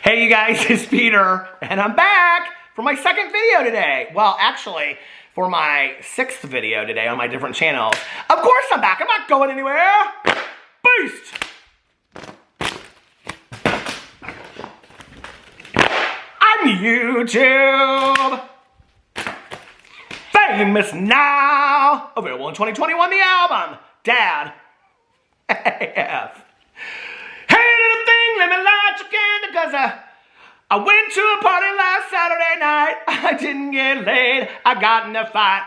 Hey you guys, it's Peter, and I'm back for my second video today. Well, actually, for my sixth video today on my different channels. Of course I'm back, I'm not going anywhere. Boost! I'm YouTube. Famous now. Available in 2021, the album. Dad. AF. Let me light your candle, cause I went to a party last Saturday night. I didn't get laid, I got in a fight.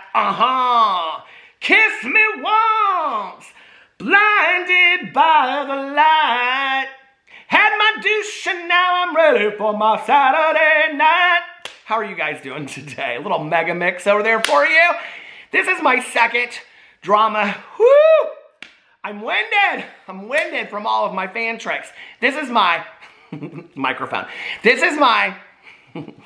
Kiss me once, blinded by the light. Had my douche and now I'm ready for my Saturday night. How are you guys doing today? A little mega mix over there for you. This is my second drama. Woo! I'm winded from all of my fan tricks. This is my microphone. This is my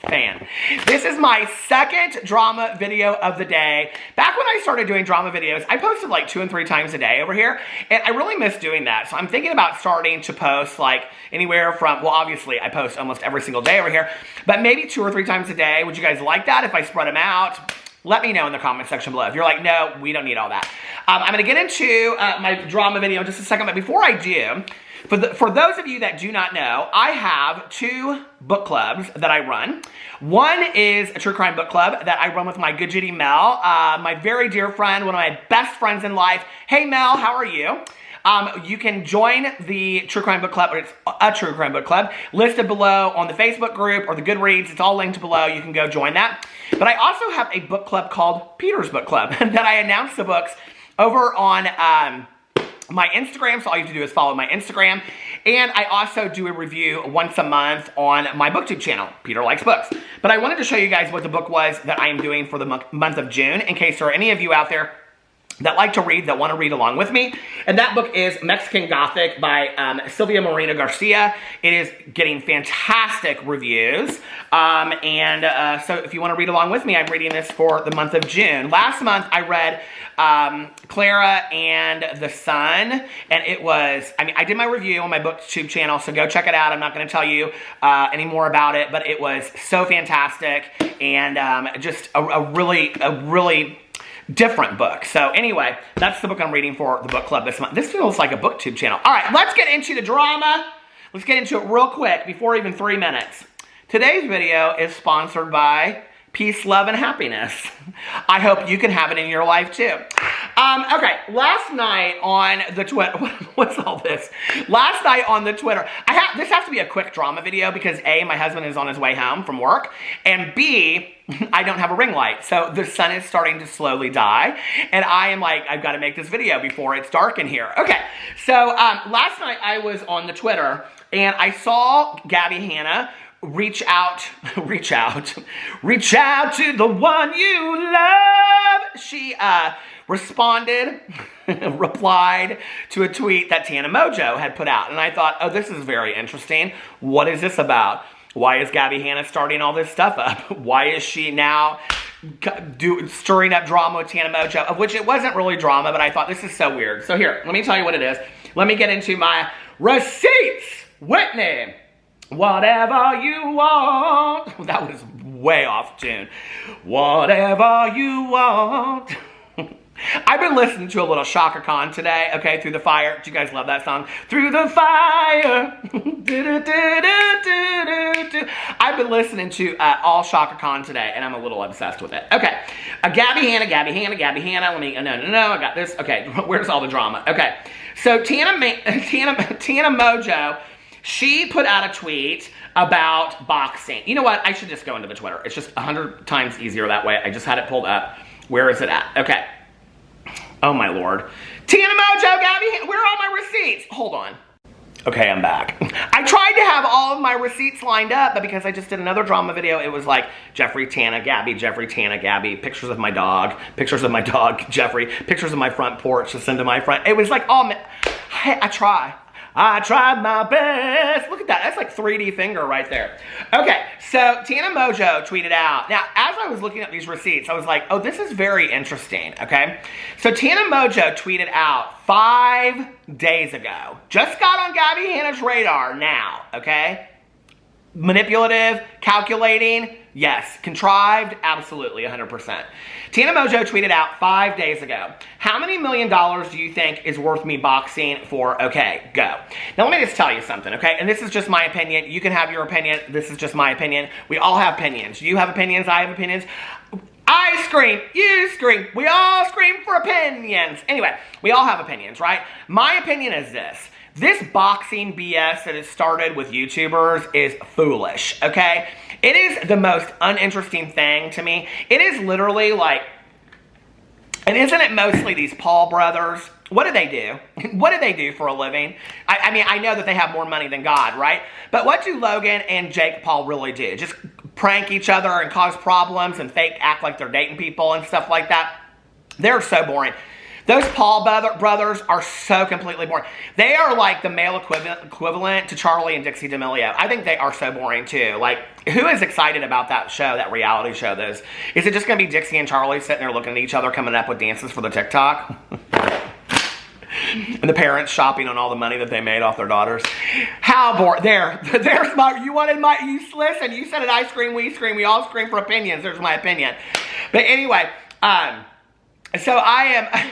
fan. This is my second drama video of the day. Back when I started doing drama videos, I posted like 2 and 3 times a day over here, and I really miss doing that. So I'm thinking about starting to post like anywhere from, well, obviously I post almost every single day over here, but maybe 2 or 3 times a day. Would you guys like that if I spread them out? Let me know in the comment section below. If you're like, no, we don't need all that. I'm going to get into my drama video in just a second, but before I do, for those of you that do not know, I have 2 book clubs that I run. One is a true crime book club that I run with my good Judy Mel, my very dear friend, one of my best friends in life. Hey Mel, how are you? You can join the True Crime Book Club, or it's a True Crime Book Club, listed below on the Facebook group or the Goodreads. It's all linked below. You can go join that. But I also have a book club called Peter's Book Club that I announce the books over on my Instagram. So all you have to do is follow my Instagram. And I also do a review once a month on my BookTube channel, Peter Likes Books. But I wanted to show you guys what the book was that I am doing for the month of June, in case there are any of you out there that like to read, that want to read along with me. And that book is Mexican Gothic by Silvia Moreno Garcia. It is getting fantastic reviews. So if you want to read along with me, I'm reading this for the month of June. Last month, I read Clara and the Sun, and it was, I did my review on my BookTube channel, so go check it out. I'm not going to tell you any more about it, but it was so fantastic, and just a really different book. So anyway, that's the book I'm reading for the book club this month. This feels like a BookTube channel. All right, let's get into the drama. Let's get into it real quick before even 3 minutes. Today's video is sponsored by Peace, Love, and Happiness. I hope you can have it in your life too. Okay, last night on the Twitter, what's all this? Last night on the Twitter, this has to be a quick drama video because A, my husband is on his way home from work, and B, I don't have a ring light. So the sun is starting to slowly die, and I am like, I've got to make this video before it's dark in here. Okay, so last night I was on the Twitter, and I saw Gabby Hanna reach out to the one you love. She replied to a tweet that Tana Mojo had put out. And I thought, oh, this is very interesting. What is this about? Why is Gabbie Hanna starting all this stuff up? Why is she now stirring up drama with Tana Mojo? Of which it wasn't really drama, but I thought this is so weird. So here, let me tell you what it is. Let me get into my receipts. Whitney. Whatever you want. That was way off tune. Whatever you want. I've been listening to a little Shaka Khan today, okay, Through the Fire. Do you guys love that song? Through the Fire. I've been listening to all Shaka Khan today, and I'm a little obsessed with it. Okay, Gabbie Hanna. Let me, no, I got this. Okay, where's all the drama? Okay, so Tana Mojo, she put out a tweet about boxing. You know what? I should just go into the Twitter. It's just 100 times easier that way. I just had it pulled up. Where is it at? Okay. Oh my Lord. Tana Mojo, Gabby, where are all my receipts? Hold on. Okay, I'm back. I tried to have all of my receipts lined up, but because I just did another drama video, it was like Jeffrey, Tana, Gabby, Jeffrey, Tana, Gabby, pictures of my dog, Jeffrey, pictures of my front porch to send to my friend. It was like, oh man, I tried my best. Look at that. That's like 3D finger right there. Okay, so Tana Mojo tweeted out. Now, as I was looking at these receipts, I was like, oh, this is very interesting, okay? So Tana Mojo tweeted out 5 days ago. Just got on Gabbie Hanna's radar now, okay? manipulative, calculating, yes. Contrived, absolutely, 100%. Tina Mojo tweeted out 5 days ago, how many $1 million do you think is worth me boxing for? Okay, go. Now, let me just tell you something, okay? And this is just my opinion. You can have your opinion. This is just my opinion. We all have opinions. You have opinions. I have opinions. I scream, you scream, we all scream for opinions. Anyway, we all have opinions, right? My opinion is this. This boxing BS that has started with YouTubers is foolish, okay? It is the most uninteresting thing to me. It is literally like, and isn't it mostly these Paul brothers? What do they do? What do they do for a living? I mean, I know that they have more money than God, right? But what do Logan and Jake Paul really do? Just prank each other and cause problems and fake act like they're dating people and stuff like that? They're so boring. Those Paul brothers are so completely boring. They are like the male equivalent to Charlie and Dixie D'Amelio. I think they are so boring too. Like, who is excited about that show, that reality show? Is it just going to be Dixie and Charlie sitting there looking at each other, coming up with dances for the TikTok? And the parents shopping on all the money that they made off their daughters. How boring. There's my, listen, you said it, I scream, we scream, we all scream for opinions. There's my opinion. But anyway, so I am...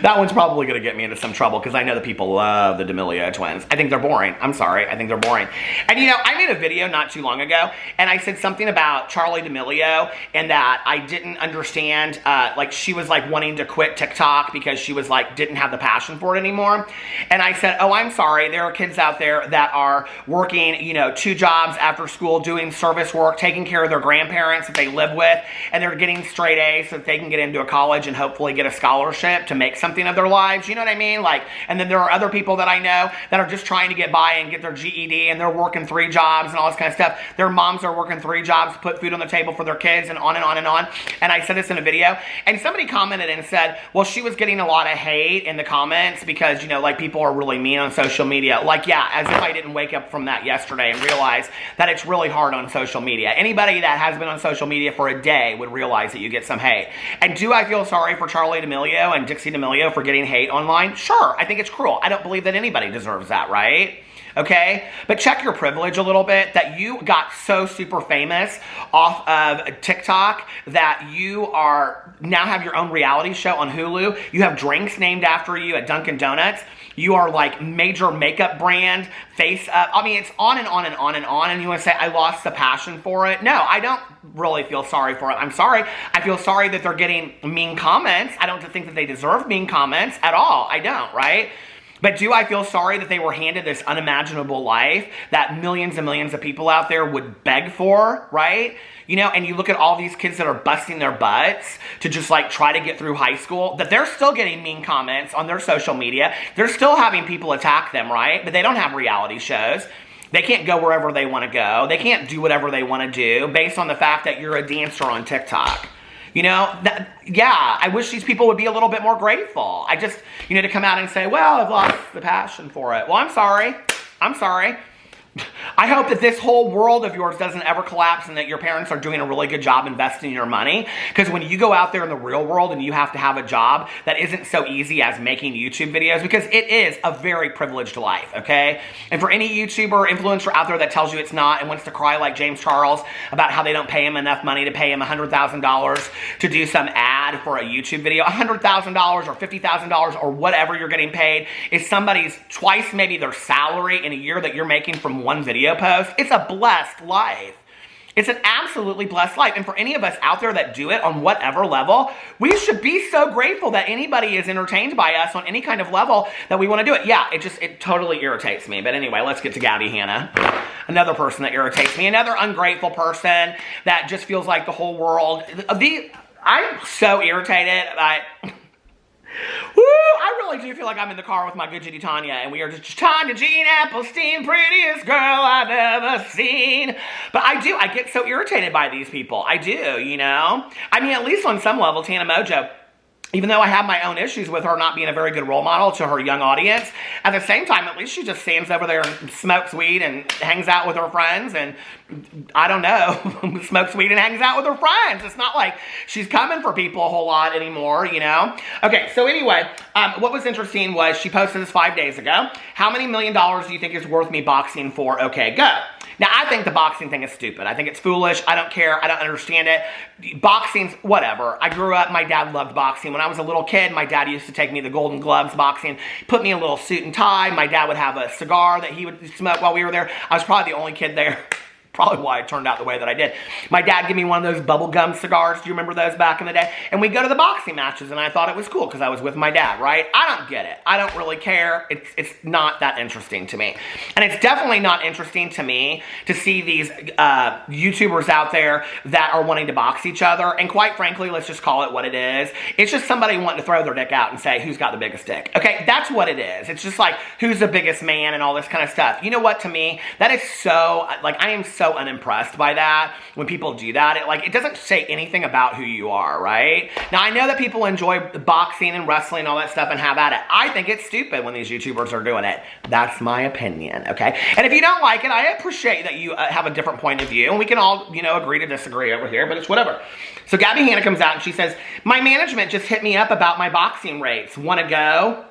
That one's probably going to get me into some trouble because I know that people love the D'Amelio twins. I think they're boring. I'm sorry. I think they're boring. And you know, I made a video not too long ago and I said something about Charlie D'Amelio and that I didn't understand, like she was like wanting to quit TikTok because she was like, didn't have the passion for it anymore. And I said, oh, I'm sorry. There are kids out there that are working, you know, 2 jobs after school, doing service work, taking care of their grandparents that they live with, and they're getting straight A's so that they can get into a college and hopefully get a scholarship to make something of their lives, you know what I mean? Like, and then there are other people that I know that are just trying to get by and get their GED, and they're working 3 jobs and all this kind of stuff. Their moms are working 3 jobs to put food on the table for their kids, and on and on and on. And I said this in a video, and somebody commented and said, well, she was getting a lot of hate in the comments because, you know, like, people are really mean on social media. Like, yeah, as if I didn't wake up from that yesterday and realize that it's really hard on social media. Anybody that has been on social media for a day would realize that you get some hate. And do I feel sorry for Charlie D'Amelio and Dixie D'Amelio for getting hate online? Sure, I think it's cruel. I don't believe that anybody deserves that, right? Okay? But check your privilege a little bit, that you got so super famous off of TikTok that you are now have your own reality show on Hulu. You have drinks named after you at Dunkin' Donuts. You are like major makeup brand, face up. I mean, it's on and on and on and on. And you want to say, I lost the passion for it. No, I don't really feel sorry for it. I'm sorry. I feel sorry that they're getting mean comments. I don't think that they deserve mean comments at all. I don't, right? But do I feel sorry that they were handed this unimaginable life that millions and millions of people out there would beg for, right? You know, and you look at all these kids that are busting their butts to just like try to get through high school, that they're still getting mean comments on their social media. They're still having people attack them, right? But they don't have reality shows. They can't go wherever they want to go. They can't do whatever they want to do based on the fact that you're a dancer on TikTok. You know, yeah, I wish these people would be a little bit more grateful. I just, you know, to come out and say, well, I've lost the passion for it. Well, I'm sorry. I'm sorry. I hope that this whole world of yours doesn't ever collapse and that your parents are doing a really good job investing your money. Because when you go out there in the real world and you have to have a job that isn't so easy as making YouTube videos, because it is a very privileged life, okay? And for any YouTuber or influencer out there that tells you it's not and wants to cry like James Charles about how they don't pay him enough money to pay him $100,000 to do some ad for a YouTube video, $100,000 or $50,000 or whatever you're getting paid is somebody's twice maybe their salary in a year that you're making from one video post. It's a blessed life. It's an absolutely blessed life. And for any of us out there that do it on whatever level, we should be so grateful that anybody is entertained by us on any kind of level that we want to do it. Yeah, it totally irritates me. But anyway, let's get to Gabbie Hanna. Another person that irritates me. Another ungrateful person that just feels like the whole world. I'm so irritated by... Woo! I really do feel like I'm in the car with my good Judy Tanya, and we are just Tanya Jean Applestein, prettiest girl I've ever seen. But I get so irritated by these people. I do, you know? I mean, at least on some level, Tina Mojo even though I have my own issues with her not being a very good role model to her young audience, at the same time, at least she just stands over there and smokes weed and hangs out with her friends and, I don't know, smokes weed and hangs out with her friends. It's not like she's coming for people a whole lot anymore, you know? Okay, so anyway, what was interesting was she posted this 5 days ago. How many $1 million do you think is worth me boxing for? Okay, go. Now, I think the boxing thing is stupid. I think it's foolish. I don't care. I don't understand it. Boxing's whatever. I grew up, my dad loved boxing. When I was a little kid, my dad used to take me to the Golden Gloves boxing, put me in a little suit and tie. My dad would have a cigar that he would smoke while we were there. I was probably the only kid there. Probably why it turned out the way that I did. My dad gave me one of those bubblegum cigars. Do you remember those back in the day? And we'd go to the boxing matches, and I thought it was cool because I was with my dad, right? I don't get it. I don't really care. It's not that interesting to me. And it's definitely not interesting to me to see these YouTubers out there that are wanting to box each other. And quite frankly, let's just call it what it is. It's just somebody wanting to throw their dick out and say, who's got the biggest dick? Okay, that's what it is. It's just like, who's the biggest man and all this kind of stuff. You know what, to me, that is so, like, I am so unimpressed by that when people do that. It doesn't say anything about who you are, right? Now, I know that people enjoy boxing and wrestling and all that stuff and have at it. I think it's stupid when these YouTubers are doing it. That's my opinion, okay? And if you don't like it, I appreciate that you have a different point of view, and we can all, you know, agree to disagree over here, but it's whatever. So Gabbie Hanna comes out and she says, my management just hit me up about my boxing rates. Want to go?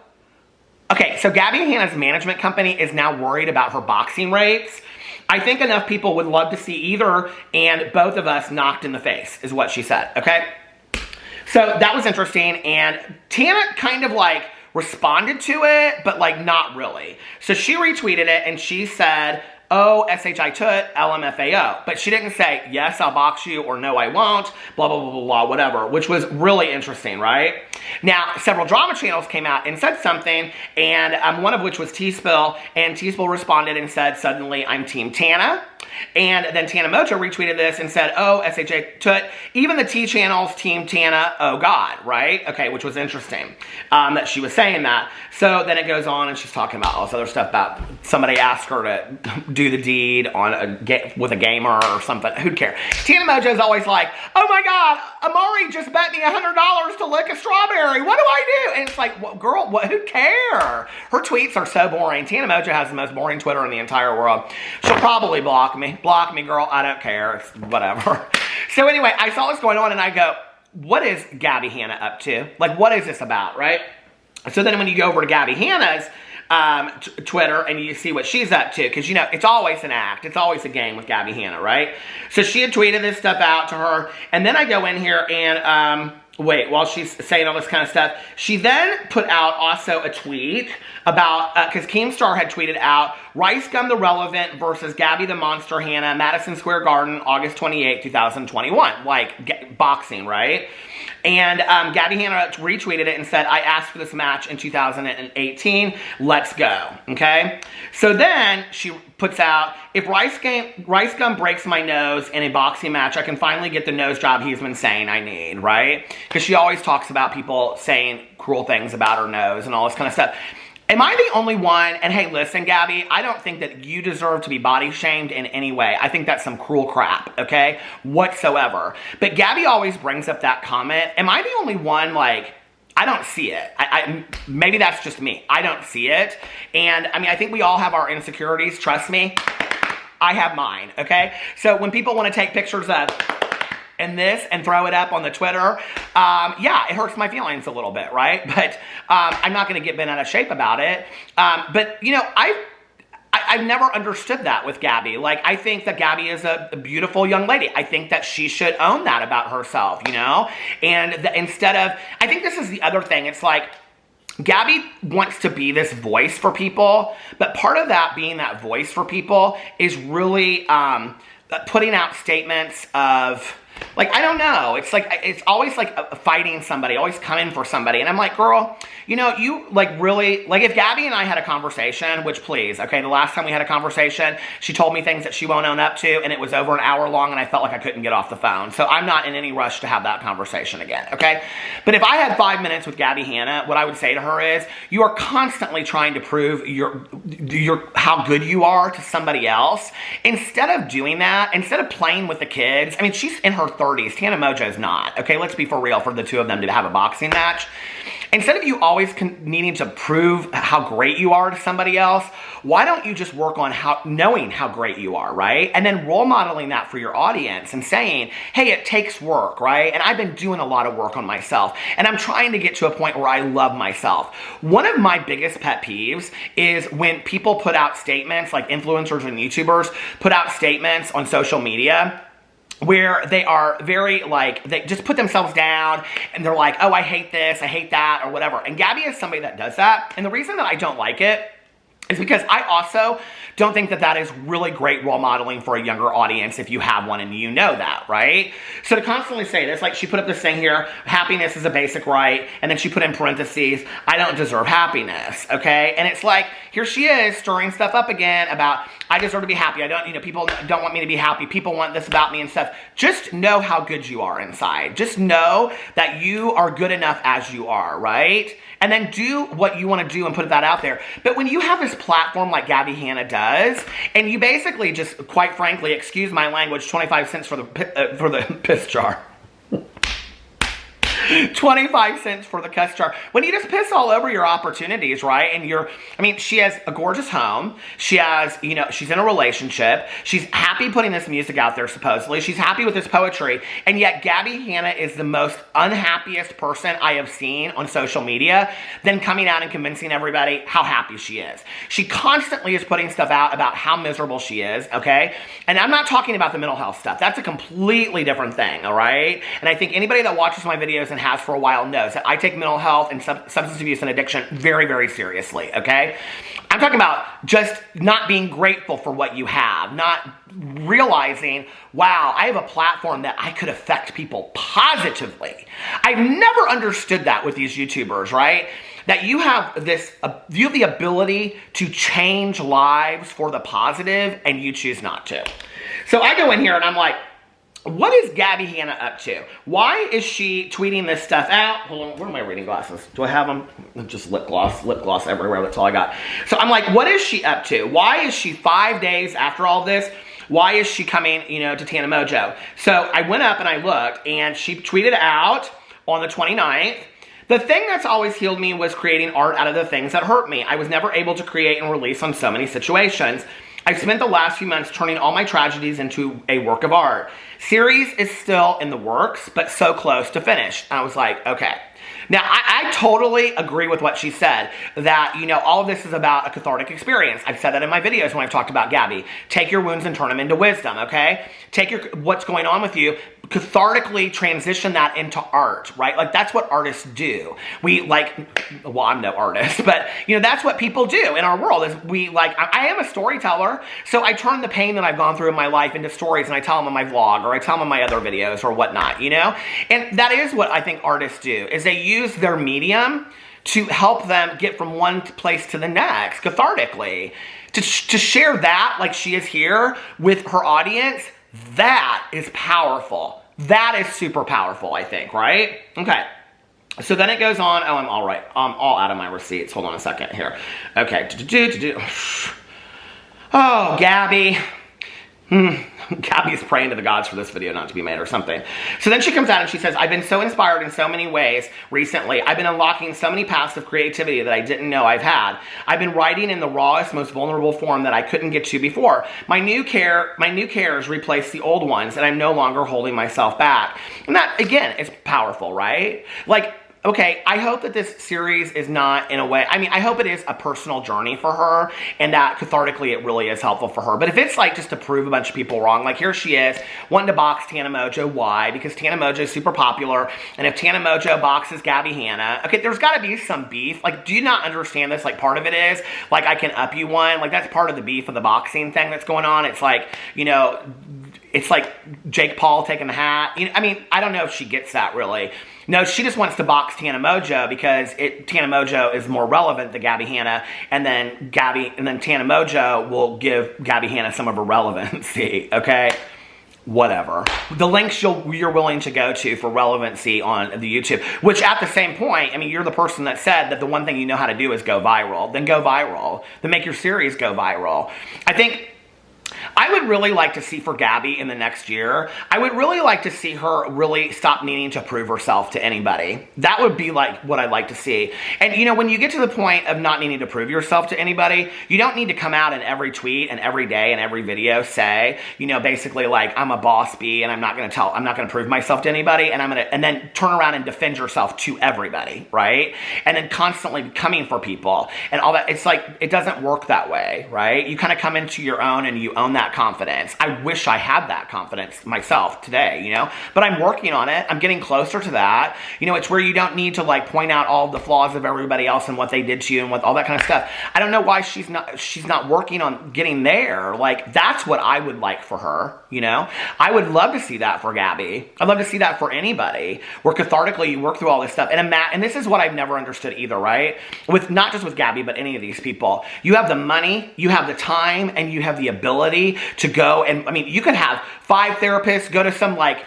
Okay, so Gabbie Hanna's management company is now worried about her boxing rates. I think enough people would love to see either and both of us knocked in the face, is what she said, okay? So that was interesting, and Tana kind of like responded to it, but like not really. So she retweeted it, and she said, oh, SHI toot, LMFAO. But she didn't say, yes, I'll box you, or no, I won't, blah, blah, blah, blah, blah, whatever, which was really interesting, right? Now, several drama channels came out and said something, and one of which was T-Spill, and T-Spill responded and said, suddenly, I'm Team Tana. And then Tana Mojo retweeted this and said, oh, SHI toot, even the T channels, Team Tana, oh God, right? Okay, which was interesting that she was saying that. So then it goes on and she's talking about all this other stuff about somebody asked her to do the deed on with a gamer or something. Who'd care? Tana Mojo's always like, oh my God, Amari just bet me $100 to lick a strawberry. What do I do? And it's like, well, girl, who'd care? Her tweets are so boring. Tana Mojo has the most boring Twitter in the entire world. She'll probably block me. Block me, girl. I don't care. It's whatever. So anyway, I saw this going on and I go, what is Gabbie Hanna up to? Like, what is this about, right? So then when you go over to Gabbie Hanna's Twitter and you see what she's up to, because, you know, it's always an act. It's always a game with Gabbie Hanna, right? So she had tweeted this stuff out to her, and then I go in here and, wait, while she's saying all this kind of stuff, she then put out also a tweet about, because Keemstar had tweeted out, Rice Gum the Relevant versus Gabbie the Monster Hanna, Madison Square Garden, August 28, 2021. Like, boxing, right? And Gabbie Hanna retweeted it and said, I asked for this match in 2018. Let's go, okay? So then she puts out, if Rice Gum breaks my nose in a boxing match, I can finally get the nose job he's been saying I need, right? Because she always talks about people saying cruel things about her nose and all this kind of stuff. Am I the only one? And hey, listen, Gabbie, I don't think that you deserve to be body shamed in any way. I think that's some cruel crap, okay? Whatsoever. But Gabbie always brings up that comment. Am I the only one, like, I don't see it. Maybe that's just me. I don't see it. And, I mean, I think we all have our insecurities. Trust me. I have mine, okay? So when people want to take pictures of and this and throw it up on the Twitter, yeah, it hurts my feelings a little bit, right? But I'm not going to get bent out of shape about it. But, you know, I've never understood that with Gabbie. Like, I think that Gabbie is a beautiful young lady. I think that she should own that about herself, you know? And instead of, I think this is the other thing. It's like, Gabbie wants to be this voice for people, but part of that being that voice for people is really putting out statements of, like, I don't know. It's like, it's always like fighting somebody, always coming for somebody. And I'm like, girl, you know, you like really, like if Gabbie and I had a conversation, which please, okay, the last time we had a conversation, she told me things that she won't own up to, and it was over an hour long, and I felt like I couldn't get off the phone. So I'm not in any rush to have that conversation again, okay? But if I had 5 minutes with Gabbie Hanna, what I would say to her is, you are constantly trying to prove how good you are to somebody else. Instead of doing that, instead of playing with the kids, I mean, she's in her her 30s. Tana Mongeau's not. Okay, let's be for real for the two of them to have a boxing match. Instead of you always needing to prove how great you are to somebody else, why don't you just work on knowing how great you are, right? And then role modeling that for your audience and saying, hey, it takes work, right? And I've been doing a lot of work on myself, and I'm trying to get to a point where I love myself. One of my biggest pet peeves is when people put out statements, like influencers and YouTubers put out statements on social media where they are very, like, they just put themselves down and they're like, oh, I hate this, I hate that, or whatever. And Gabbie is somebody that does that. And the reason that I don't like it is because I also don't think that that is really great role modeling for a younger audience if you have one and you know that, right? So to constantly say this, like she put up this thing here, happiness is a basic right, and then she put in parentheses, I don't deserve happiness, okay? And it's like, here she is stirring stuff up again about, I deserve to be happy, I don't, you know, people don't want me to be happy, people want this about me and stuff. Just know how good you are inside. Just know that you are good enough as you are, right? And then do what you want to do and put that out there. But when you have this platform like Gabbie Hanna does, and you basically just, quite frankly, excuse my language, 25 cents for the piss jar. 25 cents for the cuss jar. When you just piss all over your opportunities, right? And I mean, she has a gorgeous home. She has, you know, she's in a relationship. She's happy putting this music out there, supposedly. She's happy with this poetry. And yet Gabbie Hanna is the most unhappiest person I have seen on social media, then coming out and convincing everybody how happy she is. She constantly is putting stuff out about how miserable she is, okay? And I'm not talking about the mental health stuff. That's a completely different thing, all right? And I think anybody that watches my videos and has for a while knows that I take mental health and substance abuse and addiction very, very seriously, okay? I'm talking about just not being grateful for what you have, not realizing, wow, I have a platform that I could affect people positively. I've never understood that with these YouTubers, right? That you have the ability to change lives for the positive and you choose not to. So I go in here and I'm like, what is Gabbie Hanna up to? Why is she tweeting this stuff out? Hold on, where are my reading glasses? Do I have them? Just lip gloss everywhere, that's all I got. So I'm like, what is she up to? Why is she 5 days after all this? Why is she coming, you know, to Tana Mongeau? So I went up and I looked and she tweeted out on the 29th, the thing that's always healed me was creating art out of the things that hurt me. I was never able to create and release on so many situations. I've spent the last few months turning all my tragedies into a work of art. Series is still in the works, but so close to finish. I was like, okay. Now, I totally agree with what she said, that, you know, all of this is about a cathartic experience. I've said that in my videos when I've talked about Gabbie. Take your wounds and turn them into wisdom, okay? Take what's going on with you, cathartically transition that into art, right? Like, that's what artists do. Well, I'm no artist, but, you know, that's what people do in our world is I am a storyteller, so I turn the pain that I've gone through in my life into stories and I tell them in my vlog or I tell them in my other videos or whatnot, you know? And that is what I think artists do, is they use their medium to help them get from one place to the next, cathartically. To share that, like she is here, with her audience, that is powerful. That is super powerful, I think, right? Okay. So then it goes on. Oh, I'm all right. I'm all out of my receipts. Hold on a second here. Okay. Oh, Gabbie. Gabbie's praying to the gods for this video not to be made or something. So then she comes out and she says, I've been so inspired in so many ways recently. I've been unlocking so many paths of creativity that I didn't know I've had. I've been writing in the rawest, most vulnerable form that I couldn't get to before. My new cares replace the old ones, and I'm no longer holding myself back. And that, again, is powerful, right? Like, okay, I hope that this series is not, in a way, I mean, I hope it is a personal journey for her, and that cathartically it really is helpful for her. But if it's like just to prove a bunch of people wrong, like here she is, wanting to box Tana Mongeau. Why? Because Tana Mongeau is super popular, and if Tana Mongeau boxes Gabbie Hanna, okay, there's got to be some beef. Like, do you not understand this? Like, part of it is, like, I can up you one. Like, that's part of the beef of the boxing thing that's going on. It's like, you know, it's like Jake Paul taking the hat. You know, I mean, I don't know if she gets that really. No, she just wants to box Tana Mongeau because Tana Mongeau is more relevant than Gabbie Hanna, and then Tana Mongeau will give Gabbie Hanna some of her relevancy, okay? Whatever. The links you're willing to go to for relevancy on the YouTube, which at the same point, I mean, you're the person that said that the one thing you know how to do is go viral. Then go viral. Then make your series go viral. I I would really like to see for Gabbie in the next year, I would really like to see her really stop needing to prove herself to anybody. That would be like what I'd like to see. And you know, when you get to the point of not needing to prove yourself to anybody, you don't need to come out in every tweet and every day and every video say, you know, basically like, I'm a boss bee and I'm not going to prove myself to anybody, and then turn around and defend yourself to everybody, right? And then constantly coming for people and all that. It's like, it doesn't work that way, right? You kind of come into your own and you own that confidence. I wish I had that confidence myself today, you know, but I'm working on it. I'm getting closer to that. You know, it's where you don't need to like point out all the flaws of everybody else and what they did to you and what all that kind of stuff. I don't know why she's not working on getting there. Like, that's what I would like for her, you know? I would love to see that for Gabbie. I'd love to see that for anybody, where cathartically you work through all this stuff. And this is what I've never understood either, right? With not just with Gabbie, but any of these people. You have the money, you have the time, and you have the ability to go and, I mean, you could have 5 therapists, go to some like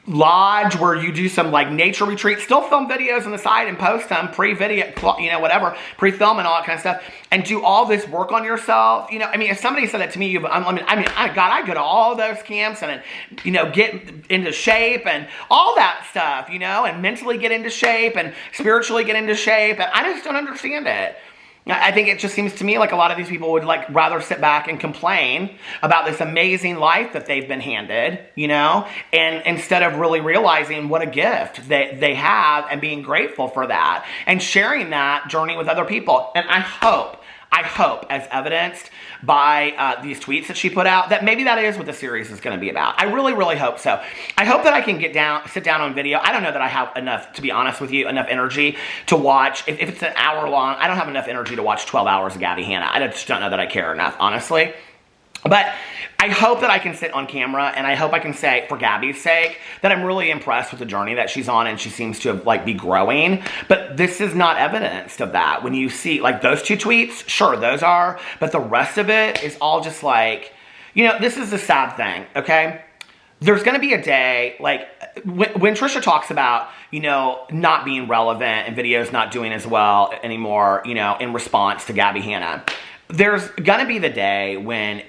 lodge where you do some like nature retreat, still film videos on the side and post them pre-video, you know, whatever, pre-film and all that kind of stuff, and do all this work on yourself. You know, I mean, if somebody said that to me, I go to all those camps and, you know, get into shape and all that stuff, you know, and mentally get into shape and spiritually get into shape, and I just don't understand it. I think it just seems to me like a lot of these people would like rather sit back and complain about this amazing life that they've been handed, you know, and instead of really realizing what a gift they have and being grateful for that and sharing that journey with other people. And I hope, as evidenced by these tweets that she put out, that maybe that is what the series is going to be about. I really, really hope so. I hope that I can sit down on video. I don't know that I have enough, to be honest with you, enough energy to watch. If it's an hour long, I don't have enough energy to watch 12 hours of Gabbie Hanna. I just don't know that I care enough, honestly. But I hope that I can sit on camera, and I hope I can say, for Gabbie's sake, that I'm really impressed with the journey that she's on, and she seems to have, like, be growing. But this is not evidence of that. When you see, like, those 2 tweets, sure, those are. But the rest of it is all just like, you know, this is the sad thing, okay? There's going to be a day, like, when Trisha talks about, you know, not being relevant and videos not doing as well anymore, you know, in response to Gabbie Hanna, there's going to be the day when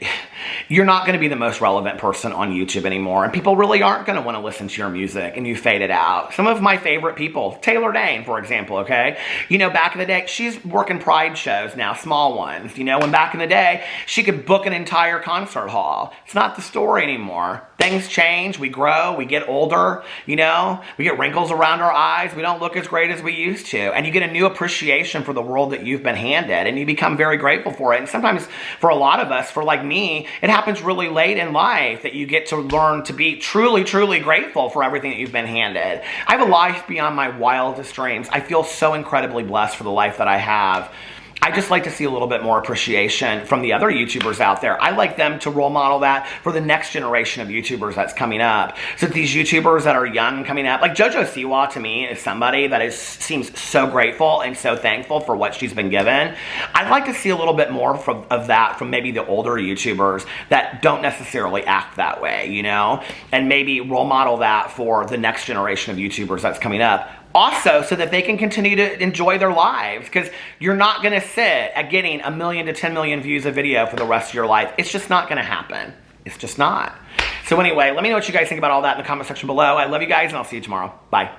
you're not going to be the most relevant person on YouTube anymore, and people really aren't going to want to listen to your music, and you fade it out. Some of my favorite people, Taylor Dane, for example, okay? You know, back in the day, she's working pride shows now, small ones, you know, when back in the day, she could book an entire concert hall. It's not the story anymore. Things change, we grow, we get older, you know, we get wrinkles around our eyes, we don't look as great as we used to, and you get a new appreciation for the world that you've been handed, and you become very grateful for it. And sometimes for a lot of us, for like me, it happens really late in life that you get to learn to be truly, truly grateful for everything that you've been handed. I have a life beyond my wildest dreams. I feel so incredibly blessed for the life that I have. I just like to see a little bit more appreciation from the other YouTubers out there. I like them to role model that for the next generation of YouTubers that's coming up. So these YouTubers that are young coming up, like JoJo Siwa to me is somebody that seems so grateful and so thankful for what she's been given. I'd like to see a little bit more of that from maybe the older YouTubers that don't necessarily act that way, you know? And maybe role model that for the next generation of YouTubers that's coming up. Also, so that they can continue to enjoy their lives, because you're not going to sit at getting 1 million to 10 million views a video for the rest of your life. It's just not going to happen. It's just not. So anyway, let me know what you guys think about all that in the comment section below. I love you guys, and I'll see you tomorrow. Bye.